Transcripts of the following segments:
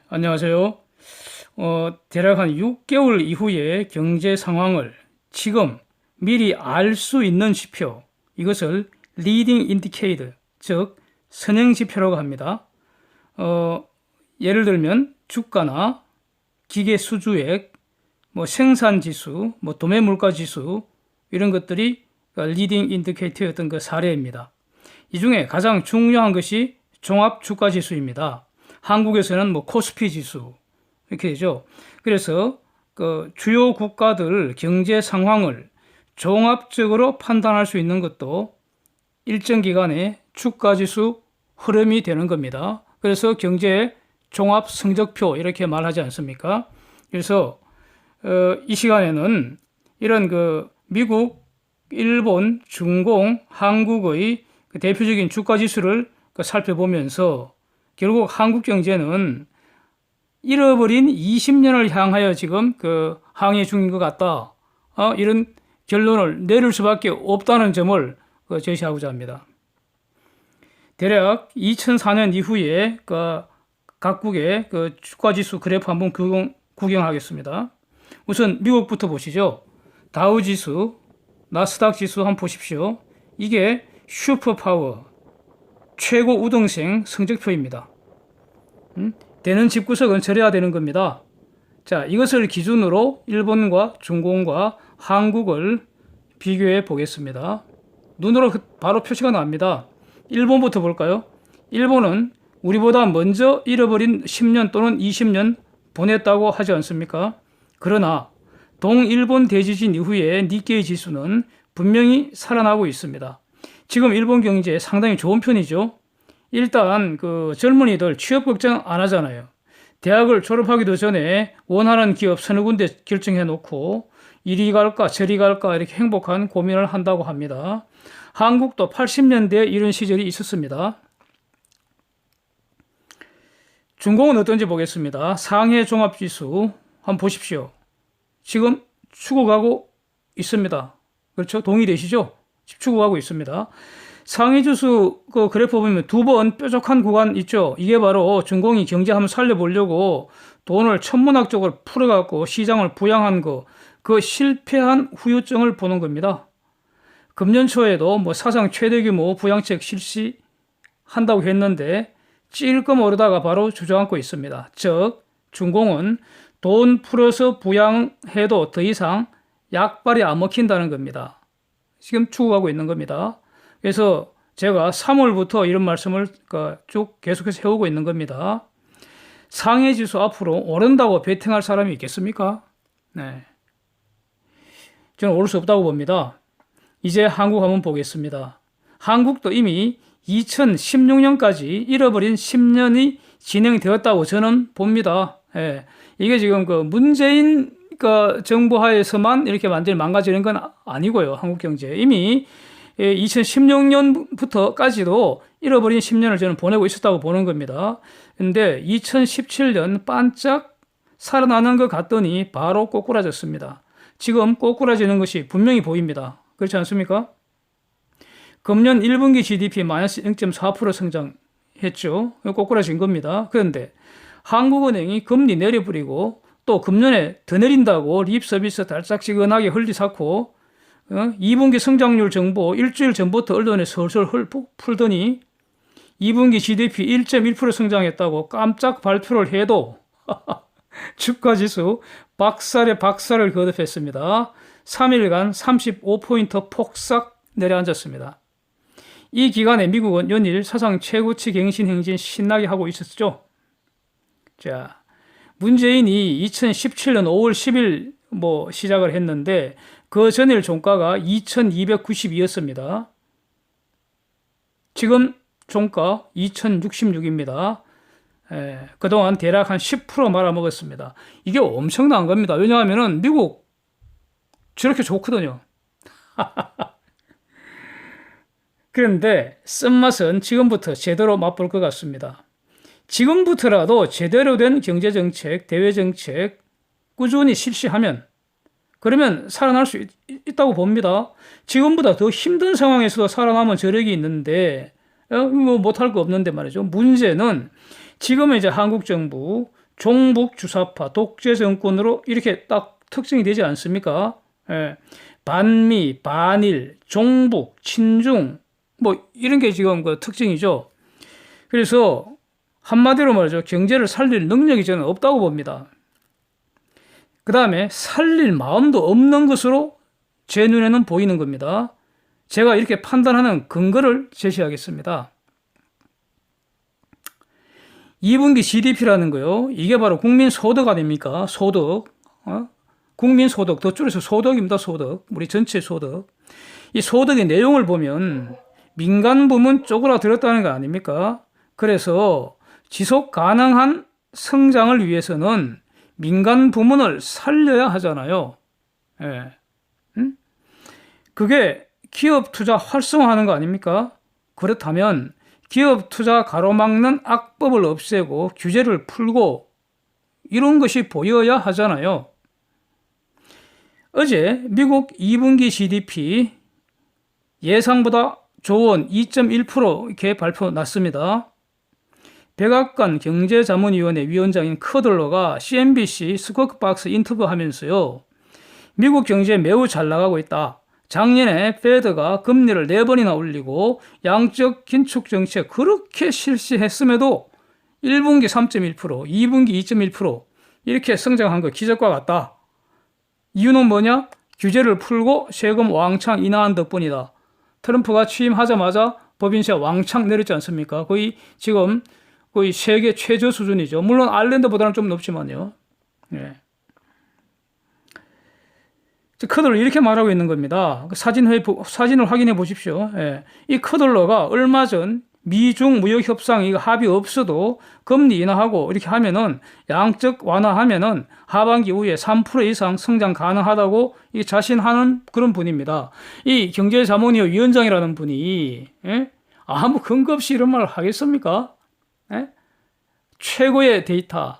안녕하세요. 대략 한 6개월 이후의 경제 상황을 지금 미리 알 수 있는 지표, 이것을 리딩 인디케이터, 즉 선행 지표라고 합니다. 예를 들면 주가나 기계 수주액, 생산 지수, 도매 물가 지수 이런 것들이 리딩 인디케이터의 어떤 그 사례입니다. 이 중에 가장 중요한 것이 종합 주가 지수입니다. 한국에서는 코스피 지수 이렇게 되죠. 그래서 그 주요 국가들 경제 상황을 종합적으로 판단할 수 있는 것도 일정 기간의 주가 지수 흐름이 되는 겁니다. 그래서 경제 종합 성적표 이렇게 말하지 않습니까? 그래서 이 시간에는 이런 그 미국, 일본, 중공, 한국의 그 대표적인 주가 지수를 살펴보면서 결국 한국 경제는 잃어버린 20년을 향하여 지금 항해 중인 것 같다. 이런 결론을 내릴 수밖에 없다는 점을 제시하고자 합니다. 대략 2004년 이후에 각국의 주가지수 그래프 한번 구경하겠습니다. 우선 미국부터 보시죠. 다우지수, 나스닥 지수 한번 보십시오. 이게 슈퍼파워, 최고 우등생 성적표입니다. 되는 집구석은 저래야 되는 겁니다. 자, 이것을 기준으로 일본과 중공과 한국을 비교해 보겠습니다. 눈으로 바로 표시가 납니다. 일본부터 볼까요? 일본은 우리보다 먼저 잃어버린 10년 또는 20년 보냈다고 하지 않습니까? 그러나 동일본 대지진 이후에 니케이 지수는 분명히 살아나고 있습니다. 지금 일본 경제 상당히 좋은 편이죠. 일단 젊은이들 취업 걱정 안 하잖아요. 대학을 졸업하기도 전에 원하는 기업 서너 군데 결정해 놓고 이리 갈까 저리 갈까 이렇게 행복한 고민을 한다고 합니다. 한국도 80년대에 이런 시절이 있었습니다. 중공은 어떤지 보겠습니다. 상해 종합지수 한번 보십시오. 지금 죽어가고 있습니다. 그렇죠? 동의되시죠? 죽어가고 있습니다. 상해지수 그래프 보면 두 번 뾰족한 구간 있죠. 이게 바로 중공이 경제 한번 살려보려고 돈을 천문학적으로 풀어갖고 시장을 부양한 그 실패한 후유증을 보는 겁니다. 금년 초에도 사상 최대 규모 부양책 실시한다고 했는데 찔끔 오르다가 바로 주저앉고 있습니다. 즉 중공은 돈 풀어서 부양해도 더 이상 약발이 안 먹힌다는 겁니다. 지금 죽어가고 있는 겁니다. 그래서 제가 3월부터 이런 말씀을 쭉 계속해서 해오고 있는 겁니다. 상해지수 앞으로 오른다고 베팅할 사람이 있겠습니까? 네. 저는 오를 수 없다고 봅니다. 이제 한국 한번 보겠습니다. 한국도 이미 2016년까지 잃어버린 10년이 진행되었다고 저는 봅니다. 예. 이게 지금 문재인 정부 하에서만 이렇게 완전히 망가지는 건 아니고요. 한국 경제 이미 2016년부터까지도 잃어버린 10년을 저는 보내고 있었다고 보는 겁니다. 근데 2017년 반짝 살아나는 것 같더니 바로 꼬꾸라졌습니다. 지금 꼬꾸라지는 것이 분명히 보입니다. 그렇지 않습니까? 금년 1분기 GDP 마이너스 0.4% 성장했죠. 꼬꾸라진 겁니다. 그런데 한국은행이 금리 내려버리고 또 금년에 더 내린다고 립 서비스 달짝지근하게 흘리사고 2분기 성장률 정보 일주일 전부터 언론에 설설 풀더니 2분기 GDP 1.1% 성장했다고 깜짝 발표를 해도 주가지수 박살에 박살을 거듭했습니다. 3일간 35포인트 폭삭 내려앉았습니다. 이 기간에 미국은 연일 사상 최고치 갱신 행진 신나게 하고 있었죠. 자, 문재인이 2017년 5월 10일 시작을 했는데 그 전일 종가가 2292였습니다. 지금 종가 2066입니다. 그동안 대략 한 10% 말아먹었습니다. 이게 엄청난 겁니다. 왜냐하면 미국 저렇게 좋거든요. 그런데 쓴맛은 지금부터 제대로 맛볼 것 같습니다. 지금부터라도 제대로 된 경제정책, 대외정책 꾸준히 실시하면 그러면 살아날 수 있다고 봅니다. 지금보다 더 힘든 상황에서도 살아남은 저력이 있는데 못할 거 없는데 말이죠. 문제는 지금은 이제 한국 정부 종북 주사파 독재 정권으로 이렇게 딱 특징이 되지 않습니까? 예. 반미, 반일, 종북, 친중 뭐 이런 게 지금 그 특징이죠. 그래서 한마디로 말이죠. 경제를 살릴 능력이 저는 없다고 봅니다. 그 다음에 살릴 마음도 없는 것으로 제 눈에는 보이는 겁니다. 제가 이렇게 판단하는 근거를 제시하겠습니다. 2분기 GDP라는 거요. 이게 바로 국민소득 아닙니까? 소득. 국민소득. 더 줄여서 소득입니다. 소득. 우리 전체 소득. 이 소득의 내용을 보면 민간 부문 쪼그라들었다는 거 아닙니까? 그래서 지속 가능한 성장을 위해서는 민간 부문을 살려야 하잖아요. 예. 그게 기업 투자 활성화하는 거 아닙니까? 그렇다면 기업 투자 가로막는 악법을 없애고 규제를 풀고 이런 것이 보여야 하잖아요. 어제 미국 2분기 GDP 예상보다 좋은 2.1% 이렇게 발표 났습니다. 백악관 경제자문위원회 위원장인 커들러가 CNBC 스쿼크박스 인터뷰하면서요. 미국 경제 매우 잘 나가고 있다. 작년에 페드가 금리를 4번이나 올리고 양적 긴축 정책 그렇게 실시했음에도 1분기 3.1%, 2분기 2.1% 이렇게 성장한 거 기적과 같다. 이유는 뭐냐? 규제를 풀고 세금 왕창 인하한 덕분이다. 트럼프가 취임하자마자 법인세 왕창 내렸지 않습니까? 지금 거의 세계 최저 수준이죠. 물론 아일랜드보다는 좀 높지만요. 예. 커들러 이렇게 말하고 있는 겁니다. 사진을 확인해 보십시오. 예. 이 커들러가 얼마 전 미중 무역 협상 합의 없어도 금리 인하하고 이렇게 하면은 양적 완화하면은 하반기 이후에 3% 이상 성장 가능하다고 자신하는 그런 분입니다. 이 경제자문위원 위원장이라는 분이 아무 근거 없이 이런 말을 하겠습니까? 최고의 데이터,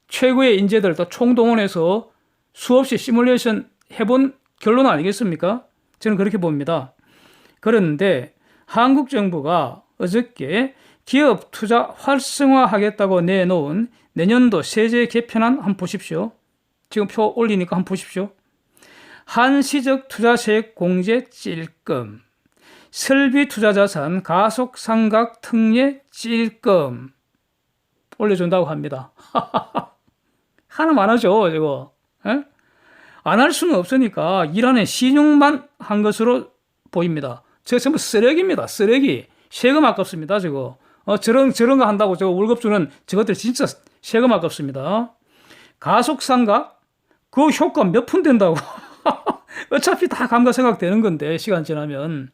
최고의 인재들 또 총동원해서 수없이 시뮬레이션 해본 결론 아니겠습니까? 저는 그렇게 봅니다. 그런데 한국 정부가 어저께 기업 투자 활성화하겠다고 내놓은 내년도 세제 개편안 한번 보십시오. 지금 표 올리니까 한번 보십시오. 한시적 투자세액 공제 찔끔, 설비 투자자산 가속 상각 특례 찔끔 올려준다고 합니다. 하나만 하죠, 이거. 안 할 수는 없으니까 일하는 신용만 한 것으로 보입니다. 저거 전부 쓰레기입니다. 쓰레기. 세금 아깝습니다. 저거. 저런 거 한다고 저거 월급 주는 저것들 진짜 세금 아깝습니다. 가속상각? 그 효과 몇 푼 된다고. 어차피 다 감가상각 되는 건데 시간 지나면.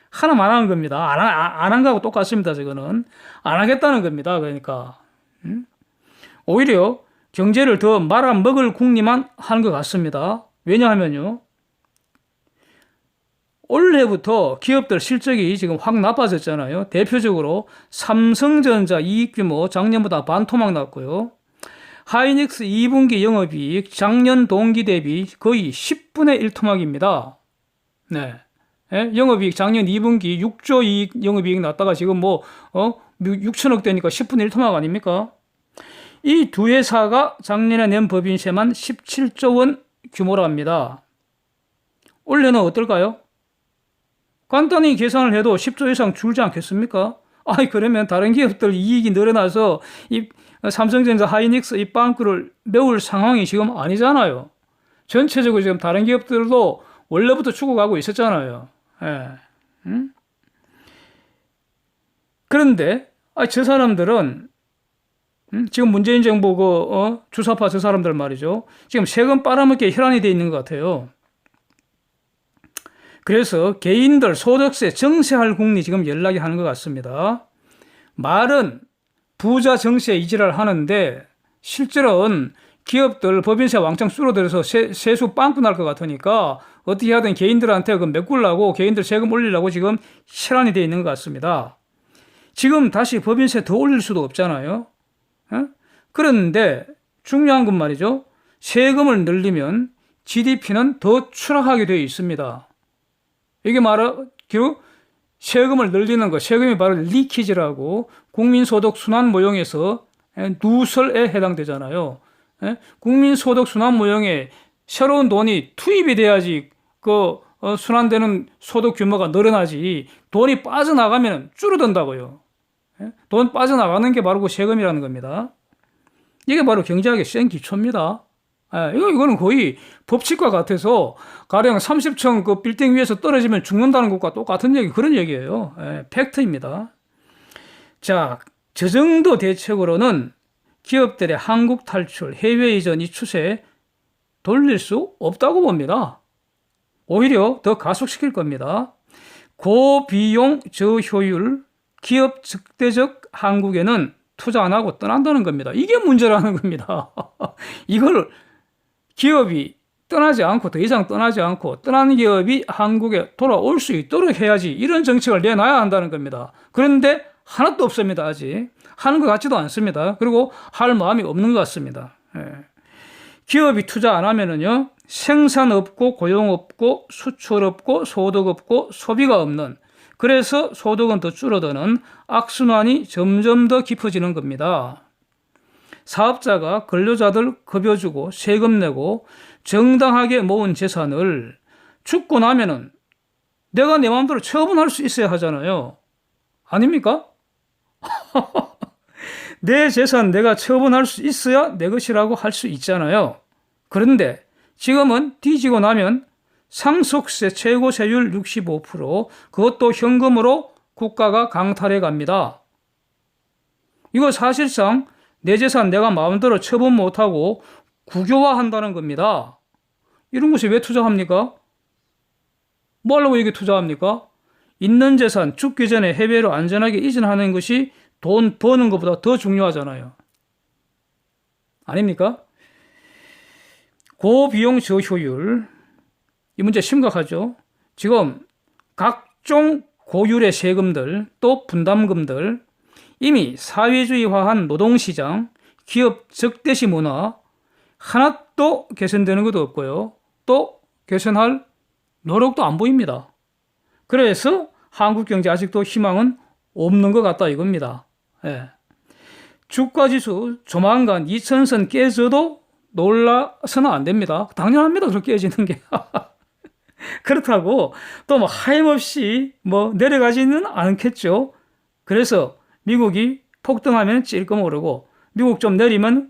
하나만 하는 겁니다. 안 한 거하고 똑같습니다. 저거는. 안 하겠다는 겁니다. 그러니까. 오히려 경제를 더 말아먹을 궁리만 하는 것 같습니다. 왜냐하면요. 올해부터 기업들 실적이 지금 확 나빠졌잖아요. 대표적으로 삼성전자 이익 규모 작년보다 반토막 났고요. 하이닉스 2분기 영업이익 작년 동기 대비 거의 10분의 1 토막입니다. 네. 영업이익 작년 2분기 6조 이익 영업이익 났다가 지금 6천억 되니까 10분의 1 토막 아닙니까? 이 두 회사가 작년에 낸 법인세만 17조 원 규모랍니다. 올해는 어떨까요? 간단히 계산을 해도 10조 이상 줄지 않겠습니까? 그러면 다른 기업들 이익이 늘어나서 이 삼성전자 하이닉스 이 빵꾸를 메울 상황이 지금 아니잖아요. 전체적으로 지금 다른 기업들도 원래부터 죽어가고 있었잖아요. 그런데 저 사람들은 지금 문재인 정부 주사파 저 사람들 말이죠. 지금 세금 빨아먹기에 혈안이 돼 있는 것 같아요. 그래서 개인들 소득세 정세할 국리 지금 연락이 하는 것 같습니다. 말은 부자 정세 이지랄 하는데 실제로는 기업들 법인세 왕창 줄어들어서 세수 빵꾸 날 것 같으니까 어떻게 하든 개인들한테 그 메꾸려고 개인들 세금 올리려고 지금 혈안이 돼 있는 것 같습니다. 지금 다시 법인세 더 올릴 수도 없잖아요. 그런데 중요한 건 말이죠. 세금을 늘리면 GDP는 더 추락하게 되어 있습니다. 이게 결국 세금을 늘리는 거, 세금이 바로 리키지라고 국민소득 순환 모형에서 누설에 해당되잖아요. 국민소득 순환 모형에 새로운 돈이 투입이 돼야지 순환되는 소득 규모가 늘어나지 돈이 빠져나가면 줄어든다고요. 돈 빠져나가는 게 바로 그 세금이라는 겁니다. 이게 바로 경제학의 센 기초입니다. 이거는 거의 법칙과 같아서 가령 30층 그 빌딩 위에서 떨어지면 죽는다는 것과 똑같은 그런 얘기예요. 팩트입니다. 자, 저 정도 대책으로는 기업들의 한국 탈출, 해외 이전 이 추세 돌릴 수 없다고 봅니다. 오히려 더 가속시킬 겁니다. 고비용 저효율 기업 적대적 한국에는 투자 안 하고 떠난다는 겁니다. 이게 문제라는 겁니다. 이걸 기업이 떠나지 않고 더 이상 떠나지 않고 떠나는 기업이 한국에 돌아올 수 있도록 해야지 이런 정책을 내놔야 한다는 겁니다. 그런데 하나도 없습니다. 아직 하는 것 같지도 않습니다. 그리고 할 마음이 없는 것 같습니다. 기업이 투자 안 하면은요 생산 없고 고용 없고 수출 없고 소득 없고 소비가 없는, 그래서 소득은 더 줄어드는 악순환이 점점 더 깊어지는 겁니다. 사업자가 근로자들 급여주고 세금 내고 정당하게 모은 재산을 죽고 나면은 내가 내 마음대로 처분할 수 있어야 하잖아요. 아닙니까? 내 재산 내가 처분할 수 있어야 내 것이라고 할 수 있잖아요. 그런데 지금은 뒤지고 나면 상속세 최고세율 65%, 그것도 현금으로 국가가 강탈해 갑니다. 이거 사실상 내 재산 내가 마음대로 처분 못하고 국유화한다는 겁니다. 이런 곳에 왜 투자합니까? 뭐 하려고 이게 투자합니까? 있는 재산 죽기 전에 해외로 안전하게 이전하는 것이 돈 버는 것보다 더 중요하잖아요. 아닙니까? 고비용 저효율, 이 문제 심각하죠. 지금 각종 고율의 세금들 또 분담금들, 이미 사회주의화한 노동시장, 기업 적대시 문화 하나도 개선되는 것도 없고요. 또 개선할 노력도 안 보입니다. 그래서 한국 경제 아직도 희망은 없는 것 같다 이겁니다. 주가지수 조만간 2000선 깨져도 놀라서는 안 됩니다. 당연합니다. 그렇게 깨지는 게. 그렇다고 또 뭐 하염없이 내려가지는 않겠죠. 그래서 미국이 폭등하면 찔끔 오르고 미국 좀 내리면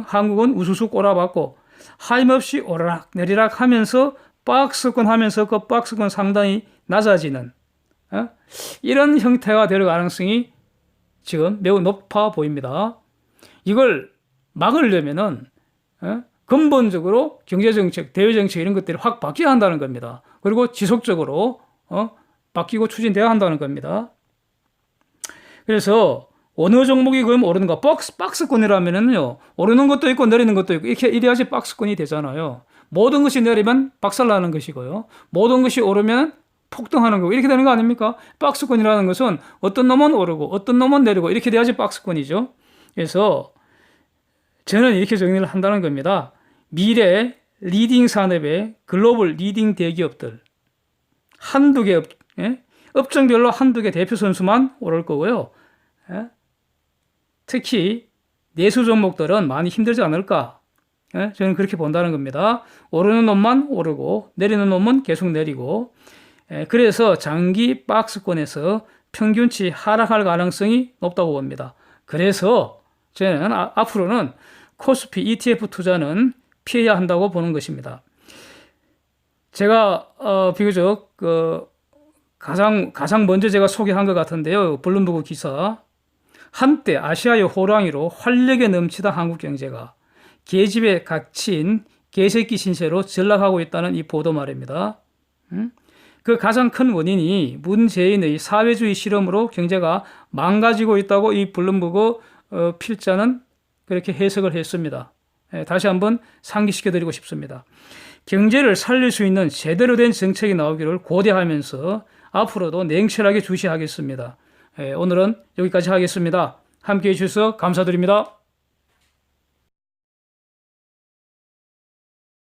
한국은 우수수 꼬라박고 하염없이 오르락 내리락 하면서 박스권 하면서 그 박스권 상당히 낮아지는 이런 형태가 될 가능성이 지금 매우 높아 보입니다. 이걸 막으려면은 근본적으로 경제정책, 대외정책 이런 것들이 확 바뀌어야 한다는 겁니다. 그리고 지속적으로 바뀌고 추진돼야 한다는 겁니다. 그래서 어느 종목이 그럼 오르는가? 박스권이라면은요, 오르는 것도 있고 내리는 것도 있고 이래야지 박스권이 되잖아요. 모든 것이 내리면 박살나는 것이고요. 모든 것이 오르면 폭등하는 거고 이렇게 되는 거 아닙니까? 박스권이라는 것은 어떤 놈은 오르고 어떤 놈은 내리고 이렇게 돼야지 박스권이죠. 그래서 저는 이렇게 정리를 한다는 겁니다. 미래 리딩 산업의 글로벌 리딩 대기업들 한두 개 업종별로 한두 개 대표 선수만 오를 거고요. 특히 내수 종목들은 많이 힘들지 않을까? 저는 그렇게 본다는 겁니다. 오르는 놈만 오르고 내리는 놈은 계속 내리고, 그래서 장기 박스권에서 평균치 하락할 가능성이 높다고 봅니다. 그래서 저는 앞으로는 코스피 ETF 투자는 피해야 한다고 보는 것입니다. 제가 비교적 가장 먼저 제가 소개한 것 같은데요. 블룸버그 기사. 한때 아시아의 호랑이로 활력에 넘치다 한국 경제가 계집에 갇힌 개새끼 신세로 전락하고 있다는 이 보도 말입니다. 그 가장 큰 원인이 문재인의 사회주의 실험으로 경제가 망가지고 있다고 이 블룸버그 필자는 그렇게 해석을 했습니다. 다시 한번 상기시켜드리고 싶습니다. 경제를 살릴 수 있는 제대로 된 정책이 나오기를 고대하면서 앞으로도 냉철하게 주시하겠습니다. 오늘은 여기까지 하겠습니다. 함께해 주셔서 감사드립니다.